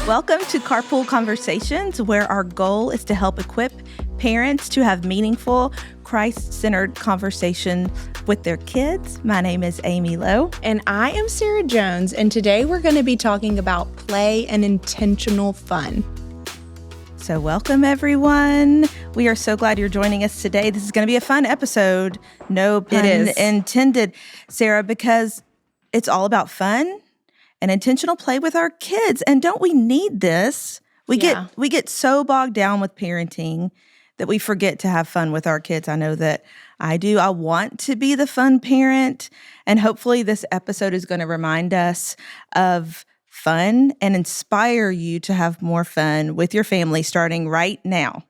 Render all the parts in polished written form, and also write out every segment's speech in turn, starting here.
Welcome to Carpool Conversations, where our goal is to help equip parents to have meaningful, Christ-centered conversation with their kids. My name is Amy Lowe. And I am Sara Jones, and today we're going to be talking about play and intentional fun. So welcome, everyone. We are so glad you're joining us today. This is going to be a fun episode. No pun intended, Sara, because it's all about fun and intentional play with our kids. And don't we need this? We get so bogged down with parenting that we forget to have fun with our kids. I know that I do. I want to be the fun parent. And hopefully this episode is going to remind us of fun and inspire you to have more fun with your family starting right now.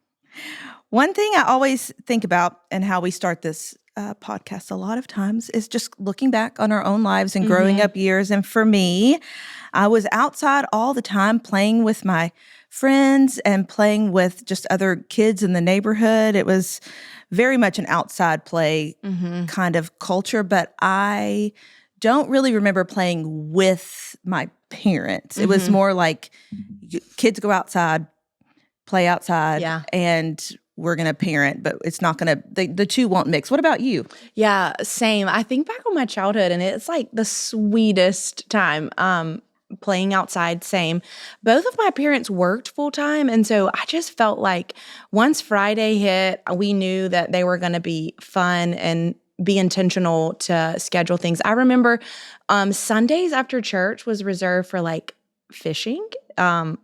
One thing I always think about and how we start this podcast a lot of times is just looking back on our own lives and growing up years. And for me, I was outside all the time playing with my friends and playing with just other kids in the neighborhood. It was very much an outside play kind of culture, but I don't really remember playing with my parents. It was more like kids go outside, play outside, and we're going to parent, but it's not going to, the two won't mix. What about you? Yeah, same. I think back on my childhood, and it's like the sweetest time playing outside, same. Both of my parents worked full time, and so I just felt like once Friday hit, we knew that they were going to be fun and be intentional to schedule things. I remember Sundays after church was reserved for like fishing,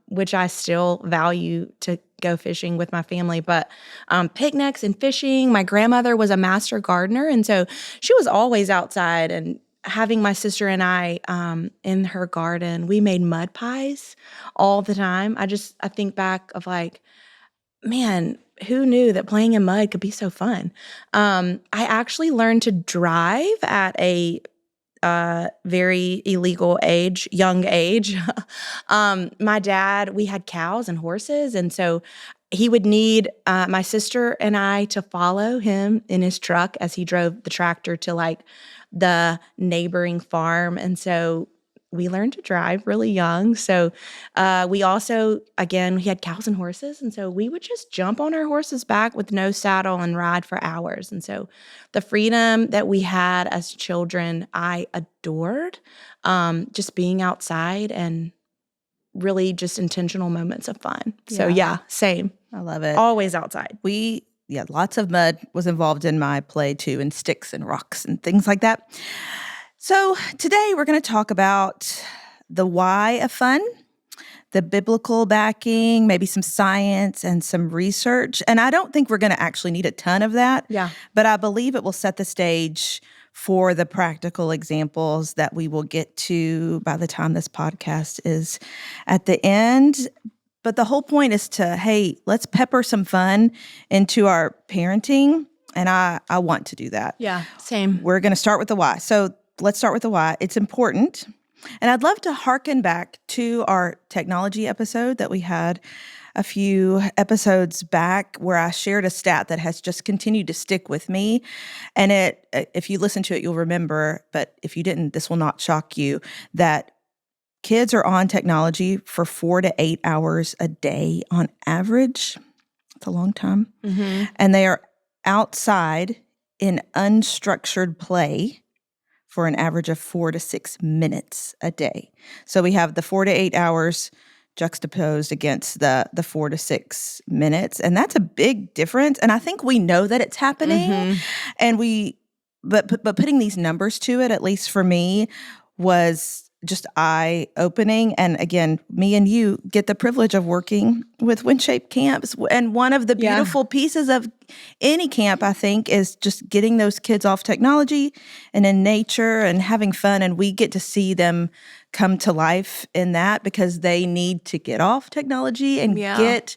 which I still value to go fishing with my family, but picnics and fishing. My grandmother was a master gardener, and so she was always outside, and having my sister and I in her garden, we made mud pies all the time. I think back of like, man, who knew that playing in mud could be so fun? I actually learned to drive at a very illegal age, young age. My dad, we had cows and horses, and so he would need my sister and I to follow him in his truck as he drove the tractor to like the neighboring farm. And so we learned to drive really young. So we also, again, we had cows and horses. And so we would just jump on our horse's back with no saddle and ride for hours. And so the freedom that we had as children, I adored. Just being outside and really just intentional moments of fun. So yeah, same. I love it. Always outside. Lots of mud was involved in my play too, and sticks and rocks and things like that. So today we're going to talk about the why of fun, the biblical backing, maybe some science and some research. And I don't think we're going to actually need a ton of that. Yeah. But I believe it will set the stage for the practical examples that we will get to by the time this podcast is at the end. But the whole point is to, hey, let's pepper some fun into our parenting. And I want to do that. Yeah, same. We're going to start with the why. So let's start with the why. It's important. And I'd love to hearken back to our technology episode that we had a few episodes back where I shared a stat that has just continued to stick with me. And if you listen to it, you'll remember, but if you didn't, this will not shock you, that kids are on technology for 4 to 8 hours a day on average. It's a long time. And they are outside in unstructured play for an average of 4 to 6 minutes a day. So we have the 4 to 8 hours juxtaposed against the 4 to 6 minutes. And that's a big difference. And I think we know that it's happening. And but putting these numbers to it, at least for me, was just eye-opening. And again, me and you get the privilege of working with WinShape Camps. And one of the beautiful pieces of any camp, I think, is just getting those kids off technology and in nature and having fun. And we get to see them come to life in that because they need to get off technology and get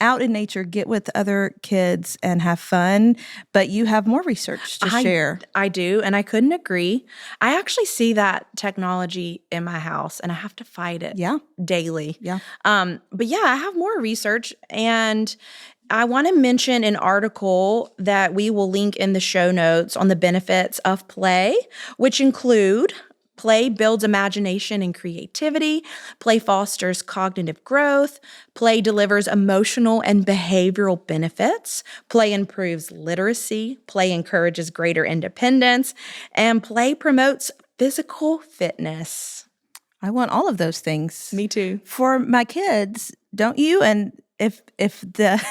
out in nature, get with other kids and have fun. But you have more research to share. I do, and I couldn't agree. I actually see that technology in my house, and I have to fight it daily. But yeah, I have more research, and I want to mention an article that we will link in the show notes on the benefits of play, which include Play builds imagination and creativity. Play fosters cognitive growth. Play delivers emotional and behavioral benefits. Play improves literacy. Play encourages greater independence. And play promotes physical fitness. I want all of those things. Me too. For my kids, don't you? And if the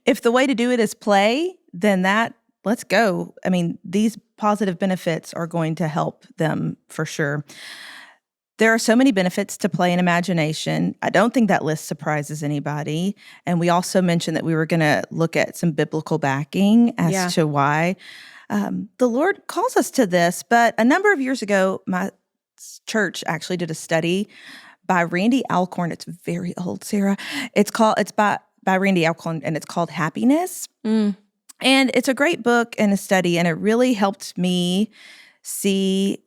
if the way to do it is play, then let's go. I mean, these positive benefits are going to help them for sure. There are so many benefits to play and imagination. I don't think that list surprises anybody. And we also mentioned that we were going to look at some biblical backing as to why the Lord calls us to this. But a number of years ago, my church actually did a study by Randy Alcorn. It's very old, Sarah. It's by Randy Alcorn, and it's called Happiness. And it's a great book and a study, and it really helped me see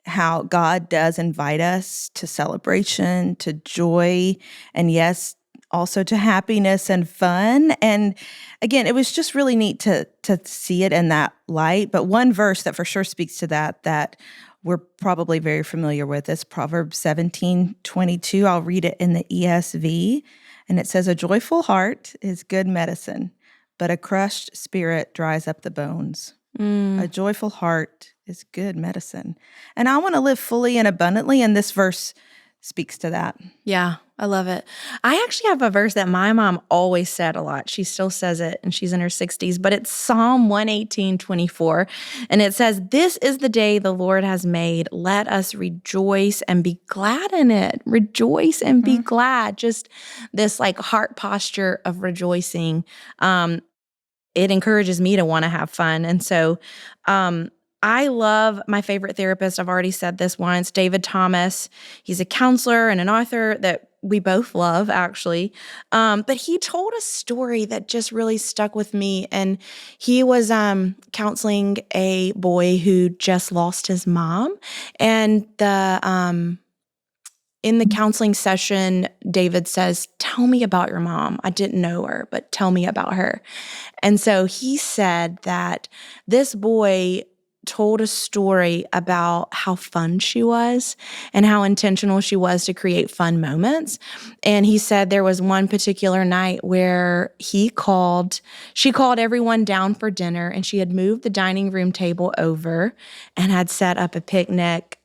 how God does invite us to celebration, to joy, and yes, also to happiness and fun. And again, it was just really neat to see it in that light. But one verse that for sure speaks to that we're probably very familiar with is Proverbs 17:22. I'll read it in the ESV, and it says, "A joyful heart is good medicine, but a crushed spirit dries up the bones." A joyful heart is good medicine. And I want to live fully and abundantly, and this verse speaks to that. Yeah, I love it. I actually have a verse that my mom always said a lot. She still says it, and she's in her 60s, but it's Psalm 118:24. And it says, "This is the day the Lord has made. Let us rejoice and be glad in it." Rejoice and be glad. Just this like heart posture of rejoicing. It encourages me to want to have fun. And so I love my favorite therapist. I've already said this once, David Thomas. He's a counselor and an author that we both love, actually. But he told a story that just really stuck with me. And he was counseling a boy who just lost his mom. And in the counseling session, David says, "Tell me about your mom. I didn't know her, but tell me about her." And so he said that this boy told a story about how fun she was and how intentional she was to create fun moments. And he said there was one particular night where she called everyone down for dinner, and she had moved the dining room table over and had set up a picnic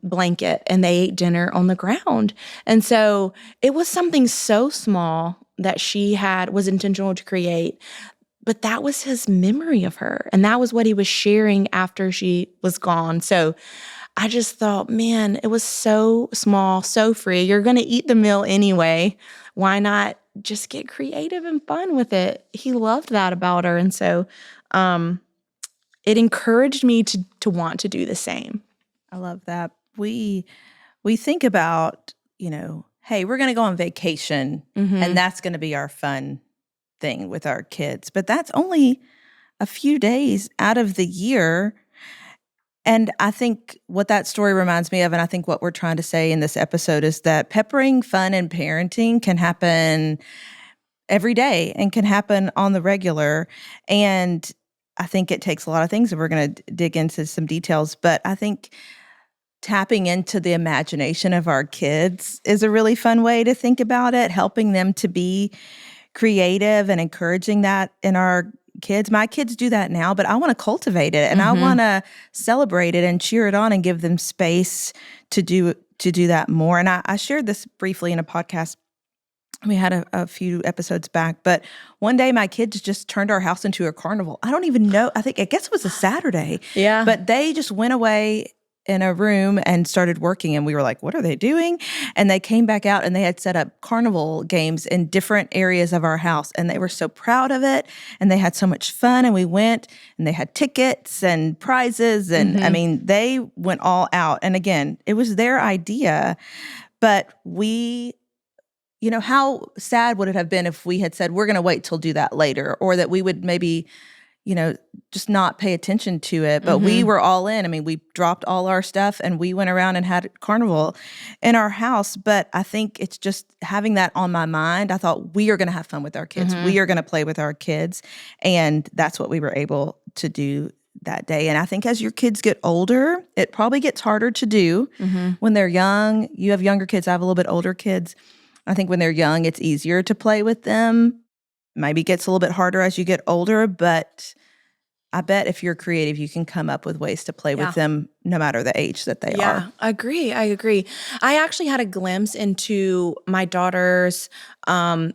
blanket, and they ate dinner on the ground. And so it was something so small that was intentional to create, but that was his memory of her. And that was what he was sharing after she was gone. So I just thought, man, it was so small, so free. You're going to eat the meal anyway. Why not just get creative and fun with it? He loved that about her. And so it encouraged me to want to do the same. I love that. We think about, hey, we're going to go on vacation, and that's going to be our fun thing with our kids. But that's only a few days out of the year. And I think what that story reminds me of, and I think what we're trying to say in this episode, is that peppering fun and parenting can happen every day and can happen on the regular. And I think it takes a lot of things, and we're going to dig into some details. But I think tapping into the imagination of our kids is a really fun way to think about it, helping them to be creative and encouraging that in our kids. My kids do that now, but I want to cultivate it, and I want to celebrate it and cheer it on and give them space to do that more. And I shared this briefly in a podcast we had a few episodes back, but one day my kids just turned our house into a carnival. I don't even know. I guess it was a Saturday. Yeah. But they just went away in a room and started working, and we were like, what are they doing? And they came back out, and they had set up carnival games in different areas of our house, and they were so proud of it, and they had so much fun, and we went, and they had tickets and prizes, and I mean, they went all out. And again, it was their idea, but how sad would it have been if we had said, we're going to wait till do that later, or that we would maybe, just not pay attention to it. But we were all in. I mean, we dropped all our stuff and we went around and had carnival in our house. But I think it's just having that on my mind. I thought, we are going to have fun with our kids. We are going to play with our kids. And that's what we were able to do that day. And I think as your kids get older, it probably gets harder to do when they're young. You have younger kids. I have a little bit older kids. I think when they're young, it's easier to play with them. Maybe it gets a little bit harder as you get older, but I bet if you're creative, you can come up with ways to play with them no matter the age that they are. Yeah, I agree. I actually had a glimpse into my daughter's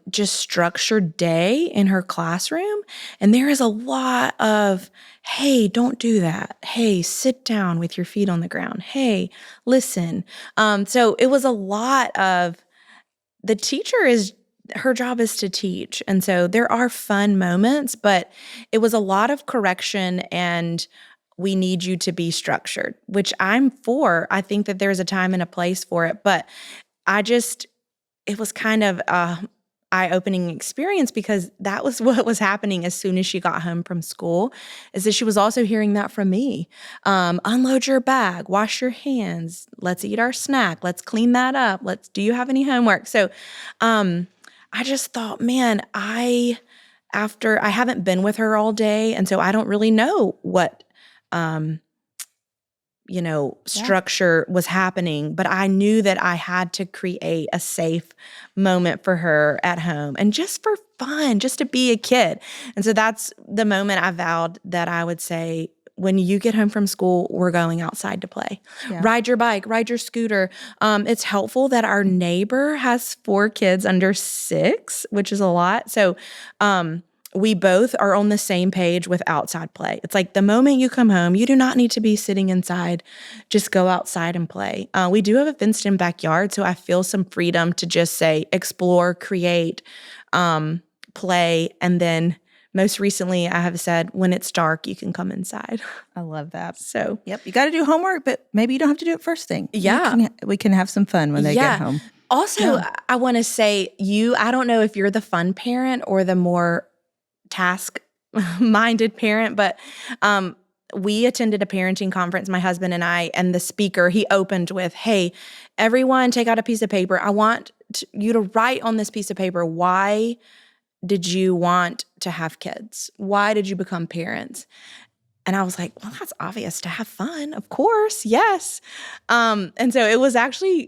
just structured day in her classroom. And there is a lot of, hey, don't do that. Hey, sit down with your feet on the ground. Hey, listen. So it was a lot of, the teacher is, her job is to teach. And so there are fun moments, but it was a lot of correction and we need you to be structured, which I'm for. I think that there's a time and a place for it, but it was kind of a eye-opening experience because that was what was happening as soon as she got home from school, is that she was also hearing that from me. Unload your bag, wash your hands, let's eat our snack, let's clean that up, do you have any homework? So I just thought, man, I haven't been with her all day, and so I don't really know what structure was happening, but I knew that I had to create a safe moment for her at home and just for fun, just to be a kid. And so that's the moment I vowed that I would say, when you get home from school, we're going outside to play. Yeah. Ride your bike, ride your scooter. It's helpful that our neighbor has 4 kids under 6, which is a lot. So we both are on the same page with outside play. It's like the moment you come home, you do not need to be sitting inside. Just go outside and play. We do have a fenced-in backyard, so I feel some freedom to just say explore, create, play, and then most recently, I have said, when it's dark, you can come inside. I love that. So, yep, you got to do homework, but maybe you don't have to do it first thing. Yeah. We can have some fun when they get home. Also, I want to say I don't know if you're the fun parent or the more task-minded parent, but we attended a parenting conference, my husband and I, and the speaker, he opened with, hey, everyone take out a piece of paper. I want you to write on this piece of paper, why did you want to have kids? Why did you become parents? And I was like, well, that's obvious, to have fun. Of course, yes. And so it was actually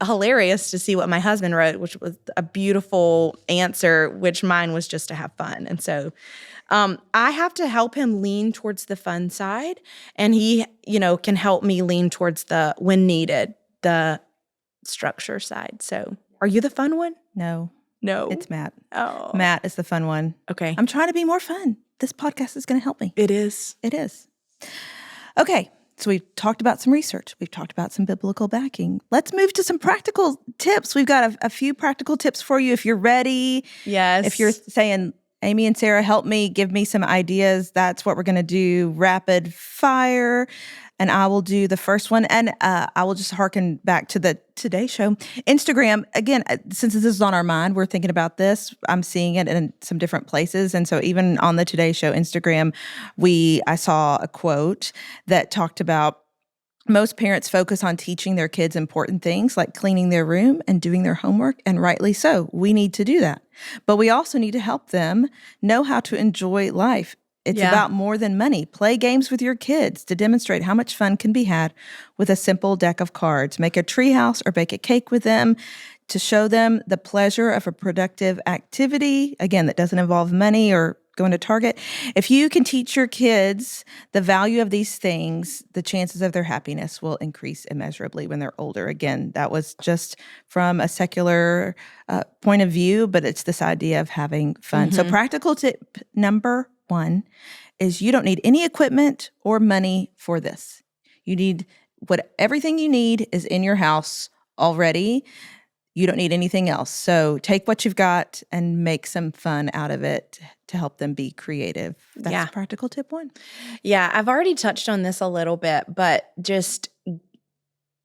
hilarious to see what my husband wrote, which was a beautiful answer, which mine was just to have fun. And so I have to help him lean towards the fun side, and he, can help me lean towards the, when needed, the structure side. So are you the fun one? No. It's Matt. Oh. Matt is the fun one. Okay. I'm trying to be more fun. This podcast is going to help me. It is. Okay. So we've talked about some research. We've talked about some biblical backing. Let's move to some practical tips. We've got a few practical tips for you if you're ready. Yes. If you're saying, Amy and Sara, help me, give me some ideas, that's what we're going to do. Rapid fire. And I will do the first one. And I will just hearken back to the Today Show. Instagram, again, since this is on our mind, we're thinking about this. I'm seeing it in some different places. And so even on the Today Show Instagram, I saw a quote that talked about most parents focus on teaching their kids important things like cleaning their room and doing their homework, and rightly so. We need to do that. But we also need to help them know how to enjoy life. It's about more than money. Play games with your kids to demonstrate how much fun can be had with a simple deck of cards. Make a treehouse or bake a cake with them to show them the pleasure of a productive activity, again, that doesn't involve money or going to Target. If you can teach your kids the value of these things, the chances of their happiness will increase immeasurably when they're older. Again, that was just from a secular point of view, but it's this idea of having fun. So practical tip number 1 is you don't need any equipment or money for this. You need everything you need is in your house already. You don't need anything else. So take what you've got and make some fun out of it to help them be creative. That's practical tip 1. Yeah, I've already touched on this a little bit, but just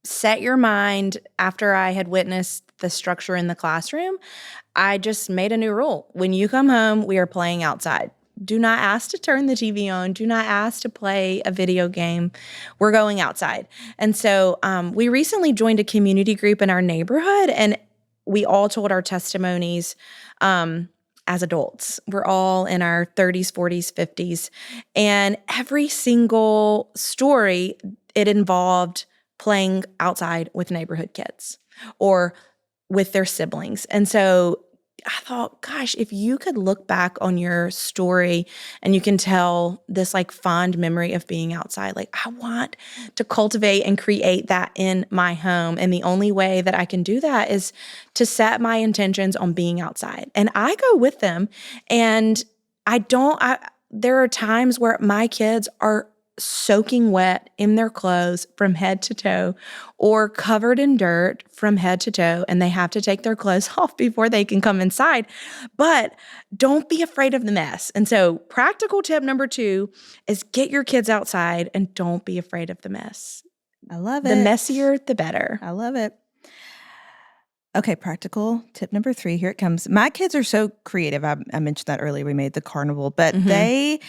set your mind. After I had witnessed the structure in the classroom, I just made a new rule. When you come home, we are playing outside. Do not ask to turn the TV on. Do not ask to play a video game. We're going outside. And so we recently joined a community group in our neighborhood, and we all told our testimonies as adults. We're all in our 30s, 40s, 50s. And every single story, it involved playing outside with neighborhood kids or with their siblings. And so I thought, gosh, if you could look back on your story and you can tell this like fond memory of being outside, like I want to cultivate and create that in my home. And the only way that I can do that is to set my intentions on being outside. And I go with them. And there are times where my kids are soaking wet in their clothes from head to toe or covered in dirt from head to toe, and they have to take their clothes off before they can come inside. But don't be afraid of the mess. And so practical tip number 2 is get your kids outside and don't be afraid of the mess. I love it. The messier, the better. I love it. Okay, practical tip number 3. Here it comes. My kids are so creative. I mentioned that earlier. We made the carnival, but they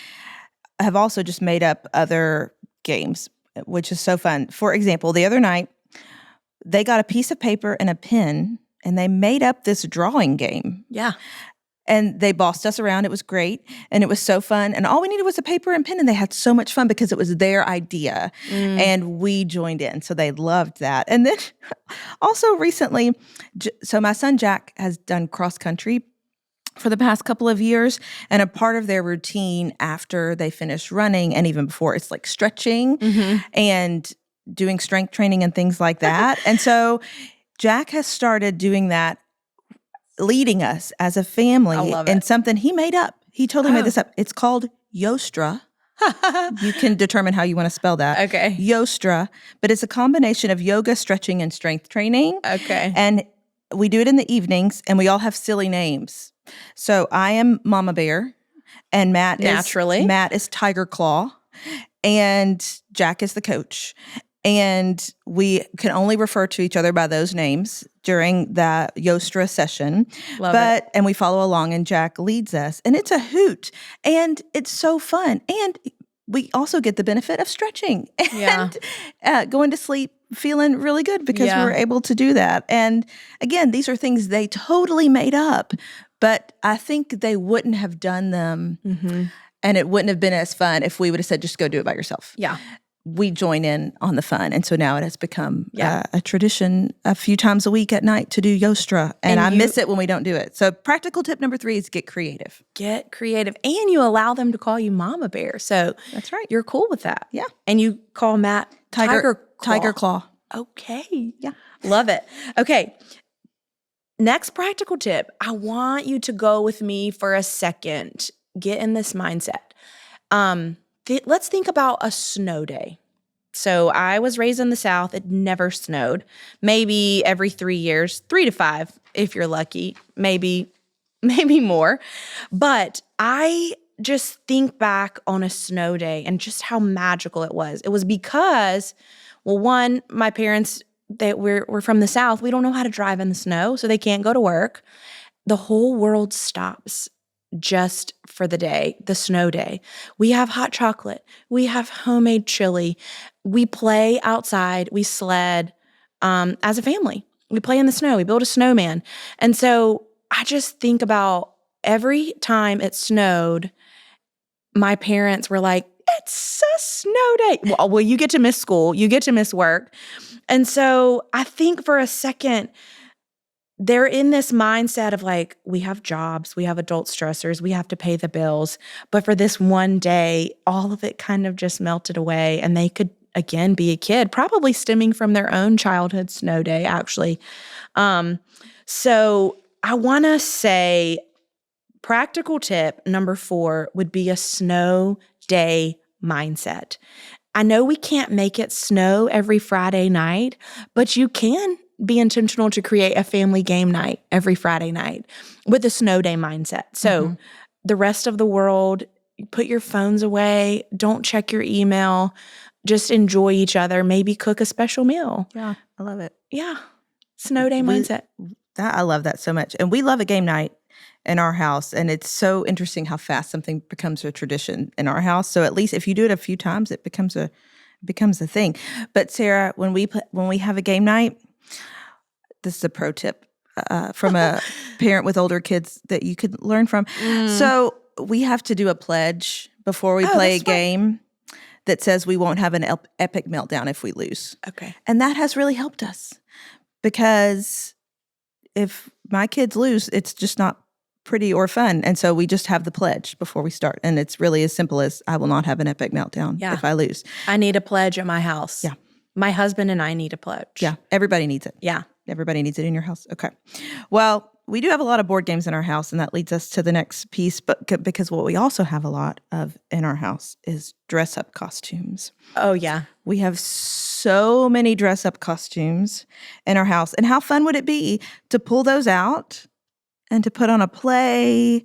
have also just made up other games, which is so fun. For example, the other night, they got a piece of paper and a pen, and they made up this drawing game. Yeah. And they bossed us around. It was great, and it was so fun. And all we needed was a paper and pen, and they had so much fun because it was their idea, and we joined in. So they loved that. And then also recently, so my son Jack has done cross country for the past couple of years, and a part of their routine after they finish running and even before, it's like stretching and doing strength training and things like that. And so Jack has started doing that, leading us as a family in something he made up. He totally made this up. It's called Yostra. You can determine how you want to spell that. Okay. Yostra, but it's a combination of yoga, stretching, and strength training. Okay. And we do it in the evenings, and we all have silly names. So I am Mama Bear, and Matt is Tiger Claw, and Jack is the coach. And we can only refer to each other by those names during that Yostra session. Love it. And we follow along, and Jack leads us. And it's a hoot, and it's so fun. And we also get the benefit of stretching and going to sleep feeling really good because we're able to do that. And again, these are things they totally made up, but I think they wouldn't have done them and it wouldn't have been as fun if we would have said, just go do it by yourself. Yeah. We join in on the fun. And so now it has become a tradition a few times a week at night to do Yostra. And I miss it when we don't do it. So practical tip number 3 is get creative. Get creative. And you allow them to call you Mama Bear. So that's right. You're cool with that. Yeah. And you call Matt Tiger Claw. Okay. Yeah. Love it. Okay. Next practical tip. I want you to go with me for a second. Get in this mindset. Let's think about a snow day. So I was raised in the South. It never snowed. Maybe every 3 years, 3 to 5, if you're lucky, maybe more. But I just think back on a snow day and just how magical it was. It was because, well, one, my parents, we're from the South. We don't know how to drive in the snow, so they can't go to work. The whole world stops just for the day, the snow day. We have hot chocolate. We have homemade chili. We play outside. We sled as a family. We play in the snow. We build a snowman. And so I just think about every time it snowed, my parents were like, it's a snow day. Well, you get to miss school. You get to miss work. And so I think for a second, they're in this mindset of like, we have jobs, we have adult stressors, we have to pay the bills. But for this one day, all of it kind of just melted away, and they could, again, be a kid, probably stemming from their own childhood snow day, actually. So I want to say practical tip number 4 would be a snow day mindset. I know we can't make it snow every Friday night, but you can be intentional to create a family game night every Friday night with a snow day mindset. So the rest of the world, put your phones away, don't check your email, just enjoy each other, maybe cook a special meal. Yeah, I love it. Yeah, snow day mindset. I love that so much. And we love a game night in our house, and it's so interesting how fast something becomes a tradition in our house. So at least if you do it a few times, it becomes a thing. But Sara, when we have a game night, this is a pro tip from a parent with older kids that you could learn from. So we have to do a pledge before we play a game that says we won't have an epic meltdown if we lose. Okay. And that has really helped us because if my kids lose, it's just not pretty or fun. And so we just have the pledge before we start. And it's really as simple as I will not have an epic meltdown if I lose. I need a pledge at my house. Yeah. My husband and I need a pledge. Yeah. Everybody needs it. Yeah. Everybody needs it in your house. Okay. Well, we do have a lot of board games in our house, and that leads us to the next piece. But because what we also have a lot of in our house is dress-up costumes. Oh, yeah. We have so many dress-up costumes in our house. And how fun would it be to pull those out and to put on a play?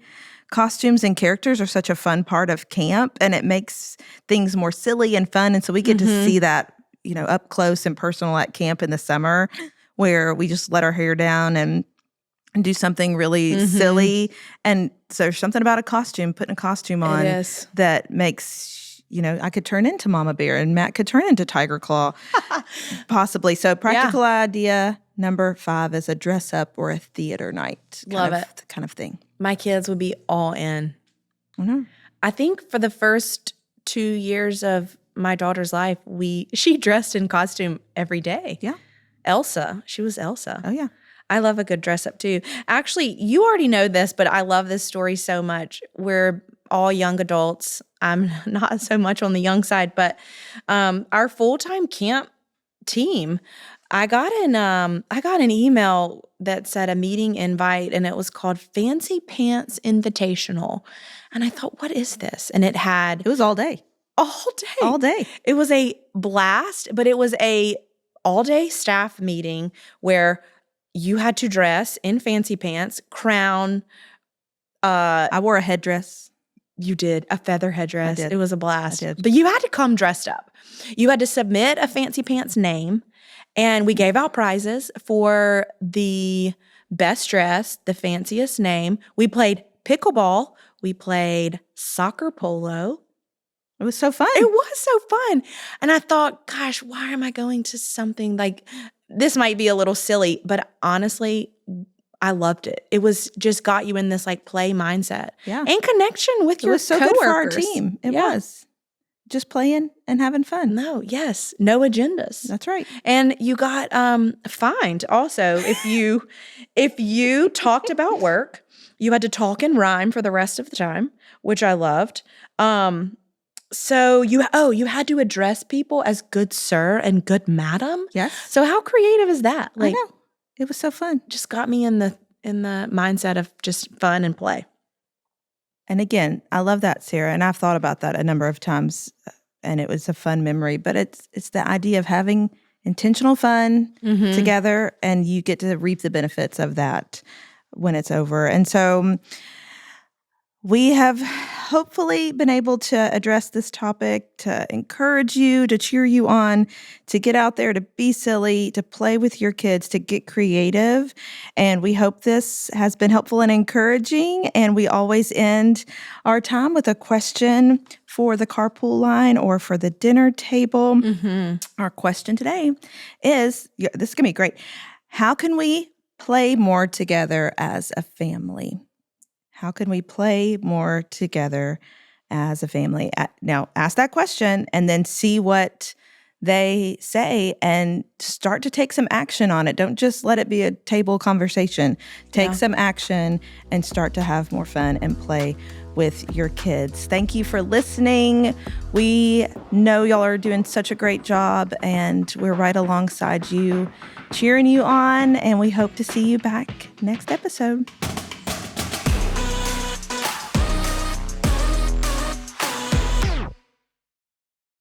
Costumes and characters are such a fun part of camp, and it makes things more silly and fun. And so we get to see that, up close and personal at camp in the summer, where we just let our hair down and do something really silly. And so there's something about putting a costume on that makes, I could turn into Mama Bear and Matt could turn into Tiger Claw, possibly. So practical idea number 5 is a dress up or a theater night. Love it. Kind of thing. My kids would be all in. I think for the first 2 years of my daughter's life, she dressed in costume every day. Yeah. Elsa. She was Elsa. Oh, yeah. I love a good dress up too. Actually, you already know this, but I love this story so much. We're all young adults. I'm not so much on the young side, but our full-time camp team, I got an email that said a meeting invite, and it was called Fancy Pants Invitational. And I thought, what is this? And it was all day. All day. It was a blast, but it was a all-day staff meeting where you had to dress in fancy pants, crown. I wore a headdress. You did. A feather headdress. It was a blast. I did. But you had to come dressed up. You had to submit a fancy pants name, and we gave out prizes for the best dress, the fanciest name. We played pickleball. We played soccer polo. It was so fun. It was so fun. And I thought, gosh, why am I going to something like this? Might be a little silly, but honestly, I loved it. It was just got you in this like play mindset and connection with your coworkers. It was so good for our team. It was just playing and having fun. No agendas. That's right. And you got fined also if you talked about work. You had to talk in rhyme for the rest of the time, which I loved. So you had to address people as good sir and good madam. Yes. So how creative is that? I know. It was so fun. Just got me in the mindset of just fun and play. And again, I love that, Sara, and I've thought about that a number of times, and it was a fun memory. But it's the idea of having intentional fun together, and you get to reap the benefits of that when it's over. And so we have hopefully been able to address this topic, to encourage you, to cheer you on, to get out there, to be silly, to play with your kids, to get creative. And we hope this has been helpful and encouraging. And we always end our time with a question for the carpool line or for the dinner table. Our question today is, this is going to be great. How can we play more together as a family? How can we play more together as a family? Now, ask that question and then see what they say and start to take some action on it. Don't just let it be a table conversation. Take some action and start to have more fun and play with your kids. Thank you for listening. We know y'all are doing such a great job, and we're right alongside you, cheering you on, and we hope to see you back next episode.